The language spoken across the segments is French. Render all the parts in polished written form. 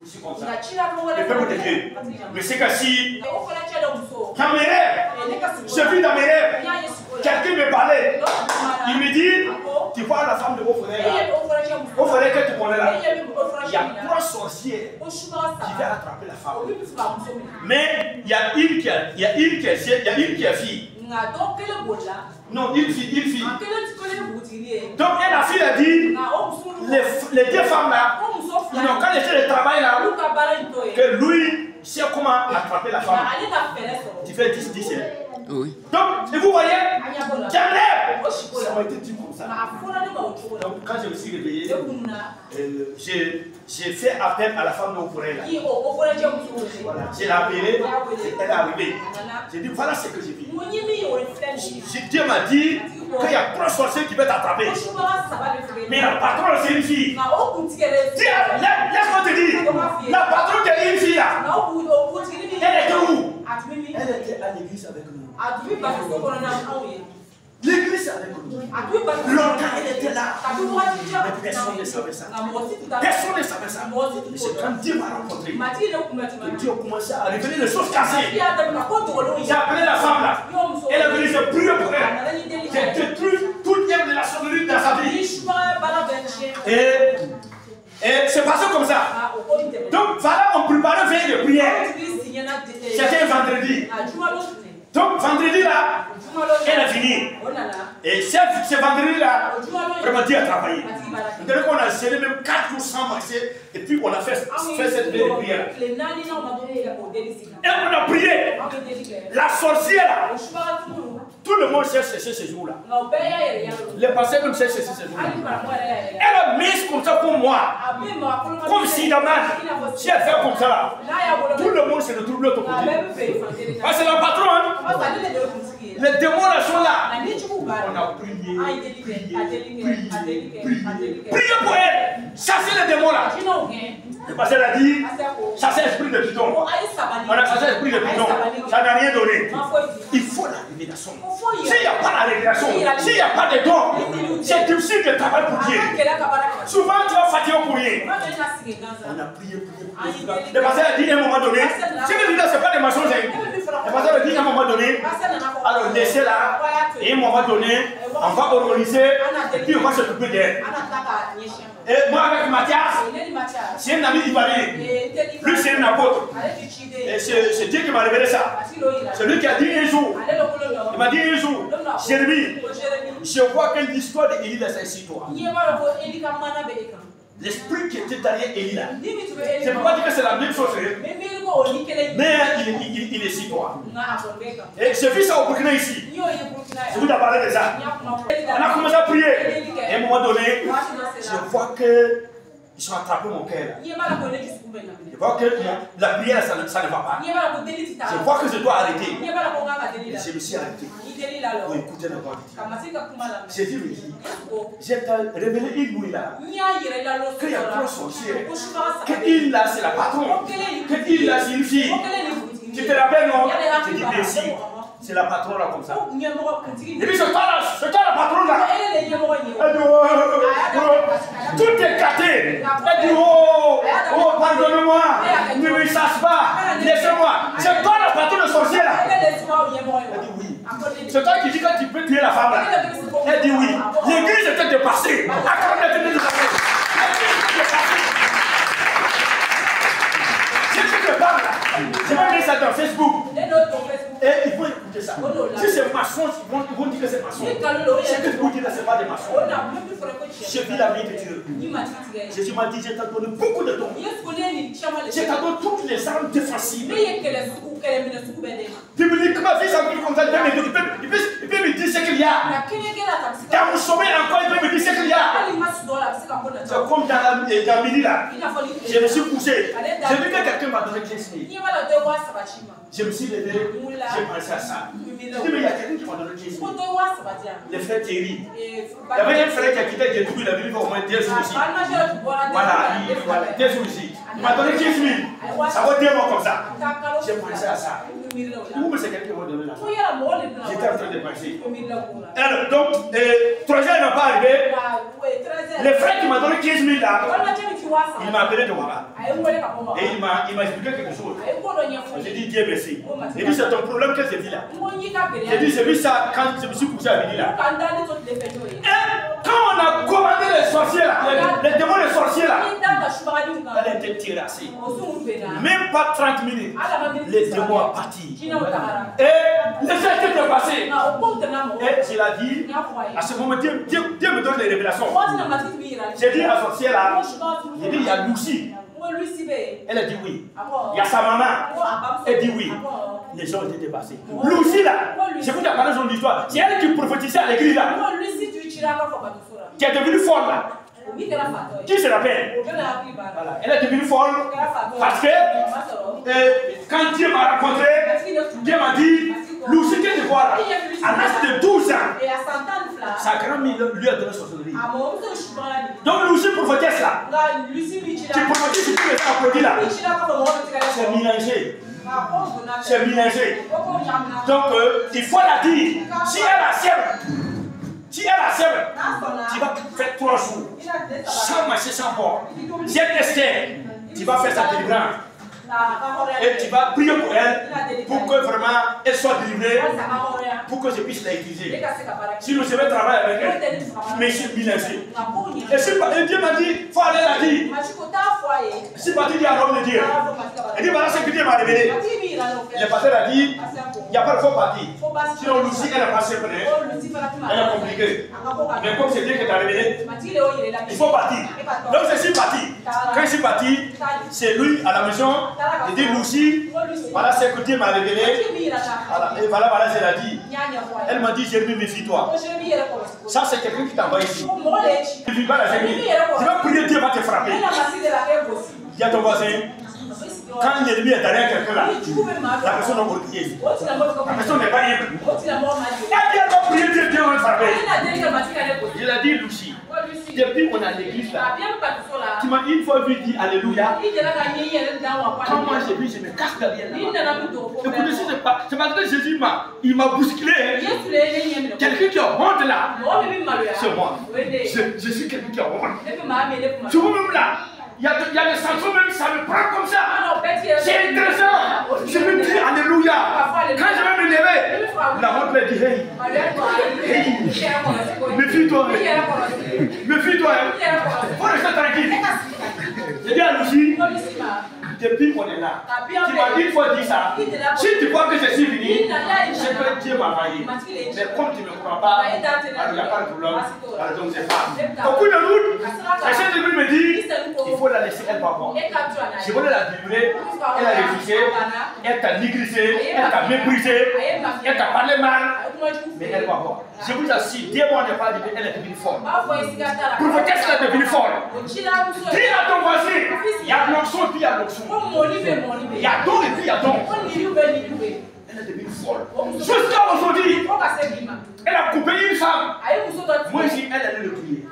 C'est comme ça. Le peuple de Dieu. Mais c'est que si, dans mes rêves, j'ai vu dans mes rêves, quelqu'un me parlait. Il me dit, tu vois la femme de vos frères là. Vos frères que tu connais là. Il y a 3 sorciers qui viennent attraper la femme. Mais il y a une qui est fille. Non, une fille. Donc, et la fille a dit, les 2 femmes là, ils n'ont qu'à laisser le travail là, que lui sait comment attraper la femme. Tu fais 10. Oui. Donc, et vous voyez, ça m'a été dit comme ça. Donc, quand je me suis réveillé, j'ai fait appel à la femme de Oporé là. Voilà, j'ai appelé, elle est arrivée. J'ai dit, voilà ce que j'ai vu. Dieu m'a dit qu'il y a 3 sorciers qui veulent t'attraper. Mais la patronne, c'est une fille. Laisse-moi te dire, la patronne est une fille là. Elle était où? Elle était à l'église avec nous. L'église avec nous. Longtemps elle était là. Mais personne ne savait ça. Personne ne savait ça. Et c'est quand Dieu m'a rencontré que Dieu a commencé à révéler les choses cassées. J'ai appelé la femme là. Elle est venue se prier pour elle. J'ai détruit toute œuvre de la sorcellerie dans sa vie. Et c'est passé comme ça. Donc voilà, on préparait veille de prière. C'était vendredi. Donc vendredi là, elle a fini. Et ce vendredi là, vraiment Dieu a travaillé. Vous qu'on a géré même 4 jours sans marcher. Et puis on a fait cette prière. Et on a prié. La sorcière là, tout le monde sait chercher ce jour là. Les pasteurs même cherchent chercher ce jour là. Elle a mis comme ça pour moi. Comme si demain, si elle fait comme ça là, tout le monde se retrouve de l'autre côté. Parce que c'est la patronne. Les démons là sont là. On a prié. Priez pour elle. Chassez les démons là. Le pasteur a dit, chasser l'esprit de python. On a chassé l'esprit de python. Ça n'a rien donné. Il faut la révélation. S'il n'y a pas la révélation, s'il n'y a pas de don, c'est difficile de travailler pour Dieu. Souvent tu vas fatiguer pour rien. On a prié. Le pasteur a dit à un moment donné, ce que je dis là, ce n'est pas des mensonges. Le pasteur a dit à un moment donné, alors laissez là, et à un moment donné, on va organiser, et puis on va s'occuper d'elle. Et moi avec Mathias, c'est un ami ivoirien. Lui c'est un apôtre. Et c'est Dieu qui m'a révélé ça. C'est lui qui a dit un jour, il m'a dit un jour, Jérémie, je vois que l'histoire d'Élie là, c'est ici toi. L'esprit qui était derrière Élie là. C'est pourquoi dire que c'est la même chose. Mais il est ici toi. Et j'ai vu ça au Burkina ici. Je vous ai parlé de ça. On a commencé à prier. Et à un moment donné, je vois que ils sont attrapés mon cœur là. Je vois que la prière ça ne va pas. Je vois que je dois arrêter. Et je me suis arrêté. Pour écouter la voix de Dieu. J'ai dit oui. J'ai révélé une nuit là. Qu'il y a 3 sorciers. Que une là c'est la patronne. Que une là c'est une fille. Tu te rappelles non? Je dis bien si. C'est la patronne là comme ça. Et puis ce temps la patronne là. Elle dit tout est gâté. Elle dit oh pardonne-moi. Ne me chasse pas. Laissez-moi. C'est toi la patronne de sorcier là. Elle dit oui. C'est toi qui dis que tu peux tuer la femme là. Elle dit oui. L'église était dépassée. Je vais mettre ça dans Facebook. Et il faut écouter ça. Si c'est maçon, ils vont dire que c'est maçon. Ce que vous dites là, ce n'est pas des maçons. J'ai vu la vie de Dieu. Jésus m'a dit, je t'ai donné beaucoup de dons. Je t'ai donné toutes les armes défensives. Bibliquement, si ça me dit comme ça, il peut me dire ce qu'il y a. Dans mon sommeil encore, il peut me dire ce qu'il y a. C'est comme dans midi là. Je me suis couché. J'ai vu que quelqu'un m'a donné 15 000. Je me suis levé, j'ai pensé à ça. Je dis, mais il y a quelqu'un qui m'a donné 15 000. Le frère Thierry. Il y avait un frère qui a quitté Gétoubou, il a vécu au moins 2 jours ici. Voilà, 2 jours ici. Il m'a donné 15 000. Ça vaut 2 mois comme ça. J'ai pensé à ça. Où c'est quelqu'un qui m'a donné l'argent? J'étais en train de penser. Alors, donc, 3 ans n'a pas arrivé. Le frère qui m'a donné 15 000 là, il m'a appelé de Ouaga. Et il m'a expliqué quelque chose. J'ai dit Dieu merci. J'ai dit c'est ton problème que j'ai dit là. J'ai dit j'ai vu ça quand je me suis couché à midi là. Et quand on a commandé les sorciers là, les démons des sorciers là, elle était terrassée. Même pas 30 minutes, les démons sont partis. Et les gens étaient passés. Et je l'ai dit, à ce moment, Dieu me donne des révélations. J'ai dit à la sorcière là, j'ai dit il y a Lucie. Elle a dit oui. Il y a sa maman. Elle dit oui. Les gens étaient dépassés. Lucie là, je vous ai parlé de son histoire. C'est elle qui prophétisait à l'église là. Qui est devenue folle là. Qui se rappelle? Voilà. Elle est devenue folle parce que quand Dieu m'a rencontré, Dieu m'a dit, Lucie que tu vois là, à l'âge de 12 ans, sa grand-mère lui a donné son sorcellerie. Donc Lucie prophétesse là, qui prophétise sur tous les applaudis là, c'est mélangé. C'est mélangé. Donc il faut la dire, si elle accepte, tu vas faire 3 jours, sans marcher, sans boire. Si elle testait, tu vas faire sa délivrance. Et tu vas prier pour elle, pour que vraiment elle soit délivrée, pour que je puisse la utiliser. Sinon, je vais travailler avec elle. Mais je suis mélangé. Et Dieu m'a dit, il faut aller la dire. Je suis parti dire à l'homme de Dieu. Il dit, voilà ce que Dieu m'a révélé. Le pasteur a dit, il n'y a pas de faux parti. Sinon, Lucie, elle n'a pas séparé. Elle a compliqué. Mais comme c'est Dieu qui t'a révélé, il faut partir. Donc, je suis parti. Quand je suis parti, c'est lui à la maison. Il dit, Lucie, voilà ce que Dieu m'a révélé. Voilà, et voilà, je l'ai dit. Elle m'a dit, Jérémie, méfie-toi. Ça, c'est quelqu'un qui t'envoie ici. Tu ne vis pas la Jérémie. Tu vas prier, Dieu va te frapper. Dis à ton voisin, quand l'ennemi est derrière quelqu'un là, la personne est orgueilleuse. La personne n'est pas libre. Elle va prier, Dieu va te frapper. Je l'ai dit, Lucie. Depuis qu'on a l'église là, tu m'as dit une fois vu dire Alléluia. Quand moi j'ai vu, je me casse derrière là. Écoutez, c'est parce que Jésus il m'a bousculé. Quelqu'un qui a honte là, c'est moi. Je suis quelqu'un qui a honte. Tu vois même là, il y a des chansons même, ça me prend comme ça. C'est intéressant. Je me dis Alléluia. Quand je vais me lever, la honte me dit hey. Méfie-toi. Méfie-toi. Faut rester tranquille. Je dis à Lucie, depuis qu'on est là, tu m'as dit, il faut dire ça. Si tu vois que je suis venu, c'est que Dieu m'a envoyé. Mais comme tu ne me crois pas, il n'y a pas de problème. Alors donc c'est pas. Au coup de route, la chef de Dieu me dit, il faut la laisser, elle va voir. Je voulais la délivrer, elle a refusé, elle t'a négligé, elle t'a méprisé, elle t'a parlé mal, mais elle va voir. Je vous assure, Dieu n'est pas arrivé, elle est devenue folle. Prophétesse, elle est devenue folle. Dis à ton voisin, il y a l'onction, puis il y a l'onction. Il y a don et puis il y a don. Elle est devenue folle. Jusqu'à aujourd'hui, elle a coupé une femme. Moi ici, elle allait le prier.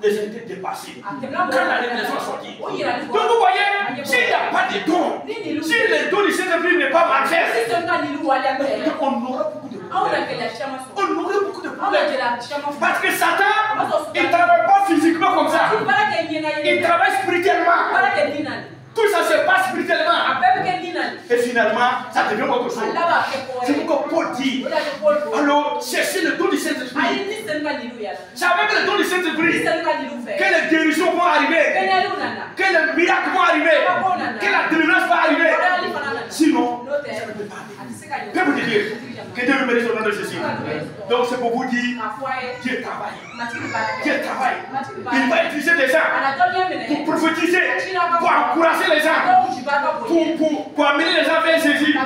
Les gens étaient dépassés. Quand la révélation est sortie. Donc vous voyez, s'il n'y a pas de don, si le don de Saint-Esprit n'est pas manifeste, on aura beaucoup de problèmes. Parce que Satan, il ne travaille pas physiquement comme ça. Il travaille spirituellement. Tout ça se passe spirituellement. Et finalement, ça devient autre chose. C'est pourquoi Paul dit, alors cherchez le don du Saint-Esprit. C'est avec le don du Saint-Esprit que les guérisons vont arriver, que les miracles vont arriver, que la délivrance va arriver. Sinon, ça ne peut pas arriver. Que vous dire que Dieu me bénisse au nom de Jésus. Donc c'est pour vous dire, Dieu travaille. Dieu travaille. Il va utiliser des gens pour prophétiser, pour encourager les gens, pour amener les gens vers Jésus.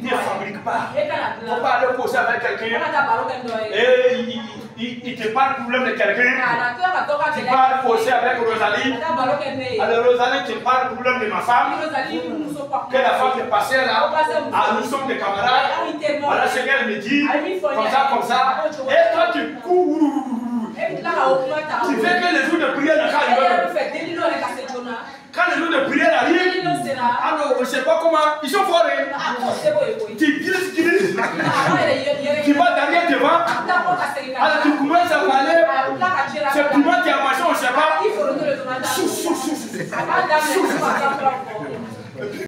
Ne fabrique pas. Il ne faut pas aller causer avec quelqu'un et il te parle du problème de quelqu'un. Tu parles causer avec Rosalie. Alors Rosalie, tu parles du problème de ma femme. Que la femme est passée là. Nous sommes des camarades. Voilà ce qu'elle me dit. Comme ça. Et toi tu cours. Tu fais que les jours de prière ne arrivent pas. je ne sais pas comment. Ils sont forts. Tu glisses. Tu vas derrière devant. Alors tu commences à parler. C'est piment qui a marché, on ne sait pas.